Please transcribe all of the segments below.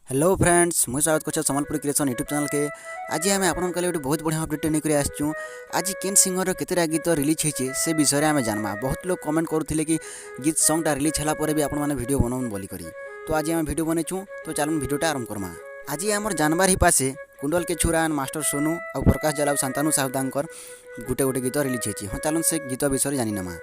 Hello friends मुझे स्वागत कर संबलपुर क्रिएशन यूट्यूब चैनल के। आज आम आप गोटे बहुत बढ़िया अपडेट नहीं आसचुँ। आज केन सिंगर केतेटा गीत रिलीज होती से विषय में आम जाना। बहुत लोग कमेंट करुले कि गीत सॉन्गटा रिलीज होला भी आपण मैंने वीडियो बनाऊन बोली करी। तो आज आम वीडियो बनईचु। तो चलून वीडियोटा आरंभ करमा। आज आमर जानवर ही पासे कुंडल के छुरा मास्टर सोनू और प्रकाश जला शांतानु साहुदांकर गोटे गोटे गीत रिलीज होती। हाँ चलून से गीत विषय जानीनमा।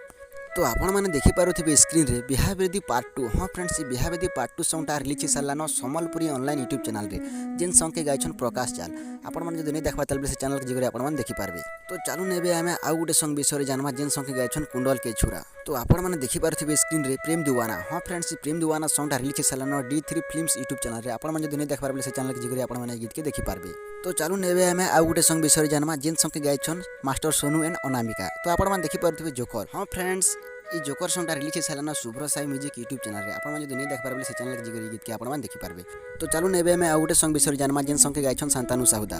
तो आपण मैंने देखिपे स्क्रीन रे बिहा बेदी पार्ट 2। हाँ फ्रेंड्स बिहा बेदी पार्ट 2 सॉन्गटा रिलीज सारान संबलपुरी ऑनलाइन यूट्यूब चैनल रे जेन सॉन्ग के गायछन प्रकाश जाल। आपण मैंने जो नहीं देखा तेल से चैनल के जगह आपण देखिपारे। तो चलू ने आम आउ गोटे सॉन्ग विषय जाना जेन सॉन्ग के गायछन कुंडल के छुरा। तो आपण मैंने देखिपे स्क्रीन रे प्रेम दीवाना। हाँ फ्रेंड्स प्रेम दीवाना सॉन्गटा रिलीज सारान D3 फिल्म्स यूट्यूब चैनल रे आपण मैंने जो नहीं देखा से चैनल के जगह आपण गीत के देखिपारे। तो चलू ने आम आउ गोटे सॉन्ग विषय जाना जेन सॉन्ग के गायछन मास्टर सोनू एंड अनामिका। तो आपण मैंने देखिपे जोकर। हाँ फ्रेंड्स ये जोकर सॉन्गटा रिलीज सारान शुभ्र साई म्यूजिक यूट्यूब चैनल रे आपण जो नहीं देख पारे से चैनल के जगह गीत के आपण देखिपारे। तो चलू ने आम आउ गोटे सॉन्ग विषय जाना जेन सॉन्ग के गायछन शांतानु साहुदा।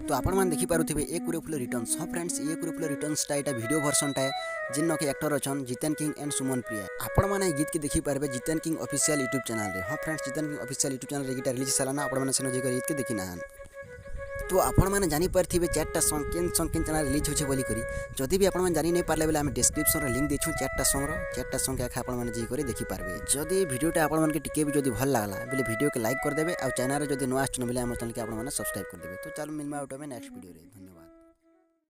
तो आपण मैंने देखिपे ए कुरे फुल रिटर्न्स। हाँ फ्रेंड्स ये कुरे फुल रिटर्न्सटा यहाँ वीडियो भर्सनटा है जिन के एक्टर अच्छन जितेन किंग एंड सुमन प्रिया। आपण मैंने गीत के देखिपारे Jiten King official YouTube channel रे। हाँ friends Jiten King official YouTube channel रे गीत रिलीज सारान आपण मैंने सेन जगह गीत के देखी ना। तो आपण मैंने जानीपारे चार्टा सॉन्ग केन चैनल रिलीज होचे बोली करी। जदि भी आपण जानी नहीं पारे आम डिस्क्रिप्शन लिंक देछू चार्टा सॉन्ग के आपण मैंने जी देखिपारे। जदि वीडियोटा आपण मन के टिके भी जदि भल लागला बोले वीडियो के लाइक कर देबे और चैनल रे जदि न आछन बोले हम चैनल के आपण मैंने सब्सक्राइब कर देबे। तो चलो मिलमा आउट में नेक्स्ट वीडियो रे। धन्यवाद।